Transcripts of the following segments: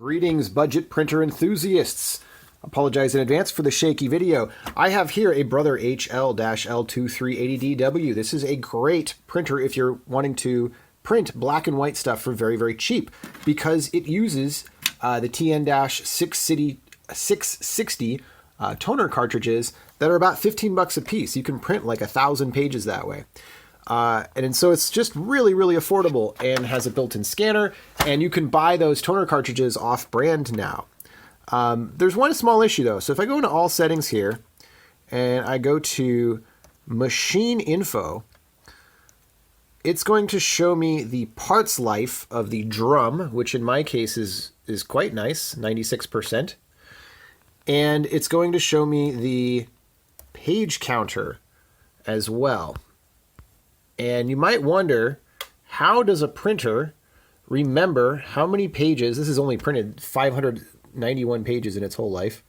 Greetings, budget printer enthusiasts. Apologize in advance for the shaky video. I have here a Brother HL-L2380DW. This is a great printer if you're wanting to print black and white stuff for very, very cheap because it uses the TN-660 toner cartridges that are about 15 bucks a piece. You can print like 1,000 pages that way. And so it's just really, really affordable and has a built-in scanner, and you can buy those toner cartridges off-brand now. There's one small issue though. So if I go into all settings here and I go to machine info, it's going to show me the parts life of the drum, which in my case is quite nice, 96%. And it's going to show me the page counter as well. And you might wonder, how does a printer remember how many pages? This is only printed 591 pages in its whole life.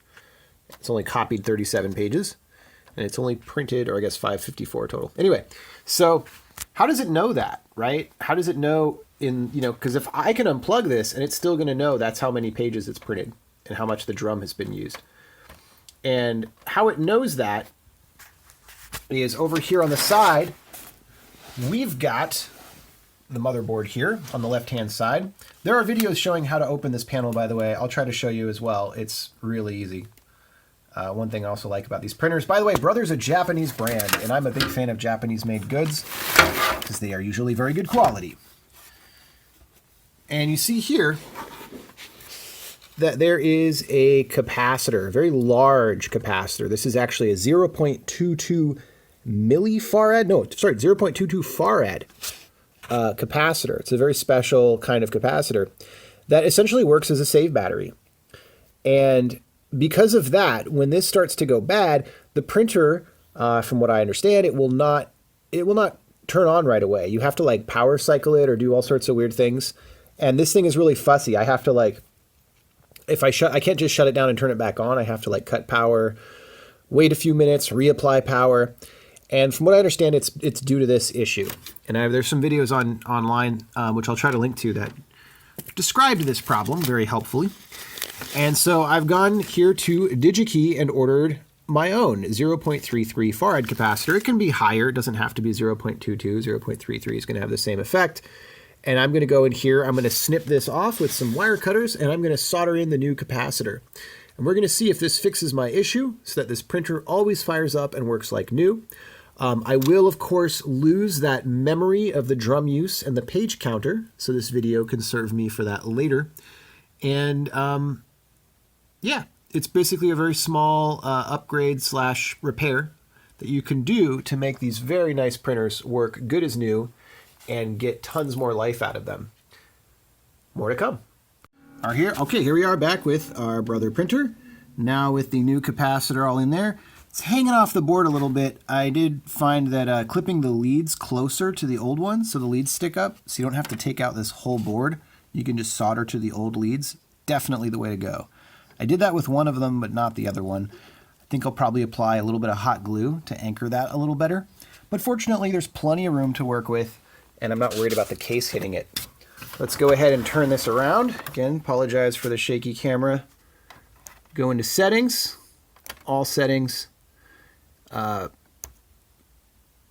It's only copied 37 pages. And it's only printed, or I guess 554 total. Anyway, so how does it know that, right? How does it know because if I can unplug this and it's still going to know that's how many pages it's printed and how much the drum has been used. And how it knows that is over here on the side. We've got the motherboard here on the left-hand side. There are videos showing how to open this panel, by the way. I'll try to show you as well. It's really easy. One thing I also like about these printers, by the way, Brother's a Japanese brand, and I'm a big fan of Japanese-made goods because they are usually very good quality. And you see here that there is a capacitor, a very large capacitor. This is actually a 0.22 millifarad, no, sorry, 0.22 farad capacitor. It's a very special kind of capacitor that essentially works as a save battery. And because of that, when this starts to go bad, the printer, from what I understand, it will not turn on right away. You have to like power cycle it or do all sorts of weird things. And this thing is really fussy. I have to I can't just shut it down and turn it back on. I have to like cut power, wait a few minutes, reapply power. And from what I understand, it's due to this issue. And there's some videos online, which I'll try to link to, that described this problem very helpfully. And so I've gone here to DigiKey and ordered my own 0.33 farad capacitor. It can be higher. It doesn't have to be 0.22. 0.33 is going to have the same effect. And I'm going to go in here. I'm going to snip this off with some wire cutters, and I'm going to solder in the new capacitor. And we're going to see if this fixes my issue so that this printer always fires up and works like new. I will, of course, lose that memory of the drum use and the page counter, so this video can serve me for that later. And yeah, it's basically a very small upgrade / repair that you can do to make these very nice printers work good as new and get tons more life out of them. More to come. Okay, here we are back with our Brother printer. Now with the new capacitor all in there. It's hanging off the board a little bit. I did find that clipping the leads closer to the old ones so the leads stick up, so you don't have to take out this whole board. You can just solder to the old leads. Definitely the way to go. I did that with one of them, but not the other one. I think I'll probably apply a little bit of hot glue to anchor that a little better. But fortunately, there's plenty of room to work with, and I'm not worried about the case hitting it. Let's go ahead and turn this around. Again, apologize for the shaky camera. Go into settings, all settings,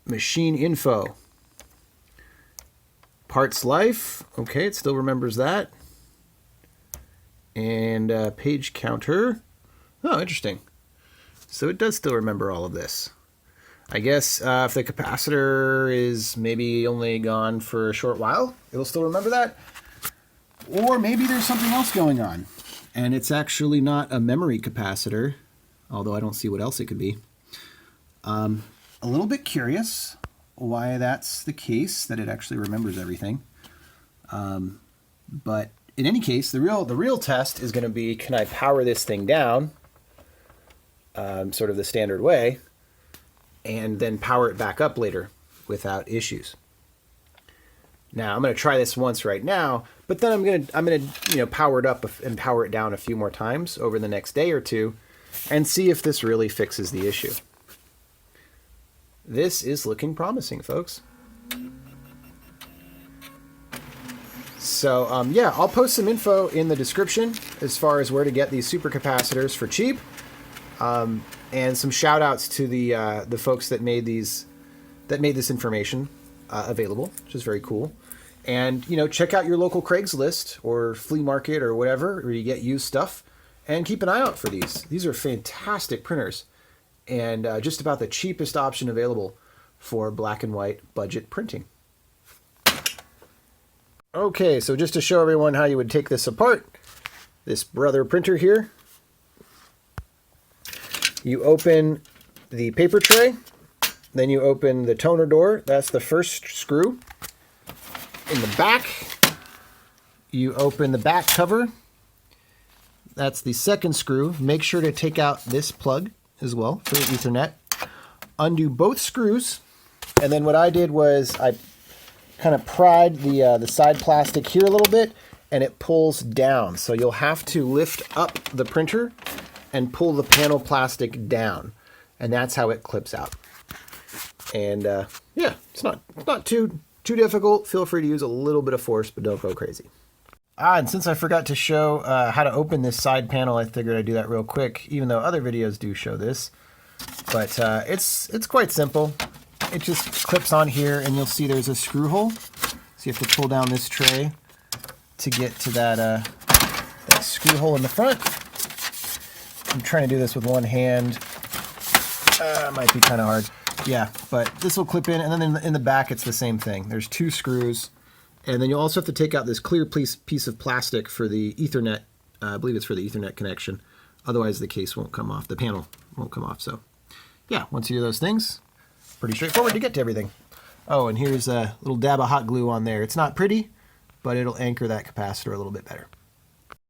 machine info, parts life. Okay, it still remembers that. And page counter. Oh, interesting. So it does still remember all of this. I guess if the capacitor is maybe only gone for a short while, it'll still remember that. Or maybe there's something else going on, and it's actually not a memory capacitor, although I don't see what else it could be. A little bit curious why that's the case, that it actually remembers everything. But in any case, the real test is going to be, can I power this thing down, sort of the standard way, and then power it back up later without issues. Now I'm going to try this once right now, but then I'm going to power it up and power it down a few more times over the next day or two and see if this really fixes the issue. This is looking promising, folks. So yeah, I'll post some info in the description as far as where to get these super capacitors for cheap, and some shout outs to the folks that made this information available, which is very cool. And check out your local Craigslist or flea market or whatever where you get used stuff, and keep an eye out for these. These are fantastic printers, and just about the cheapest option available for black and white budget printing. Okay, so just to show everyone how you would take this apart, this Brother printer here, you open the paper tray, then you open the toner door. That's the first screw. In the back, you open the back cover. That's the second screw. Make sure to take out this plug as well for the Ethernet. Undo both screws, and then what I did was I kind of pried the side plastic here a little bit, and it pulls down. So you'll have to lift up the printer and pull the panel plastic down, and that's how it clips out. And yeah, it's not too difficult. Feel free to use a little bit of force, but don't go crazy. And since I forgot to show how to open this side panel, I figured I'd do that real quick, even though other videos do show this. But it's quite simple. It just clips on here, and you'll see there's a screw hole. So you have to pull down this tray to get to that screw hole in the front. I'm trying to do this with one hand. Might be kind of hard. Yeah, but this will clip in, and then in the back it's the same thing. There's two screws, and then you'll also have to take out this clear piece of plastic for the Ethernet. I believe it's for the Ethernet connection. Otherwise the case won't come off. The panel won't come off. So yeah, once you do those things, pretty straightforward to get to everything. Oh, and here's a little dab of hot glue on there. It's not pretty, but it'll anchor that capacitor a little bit better.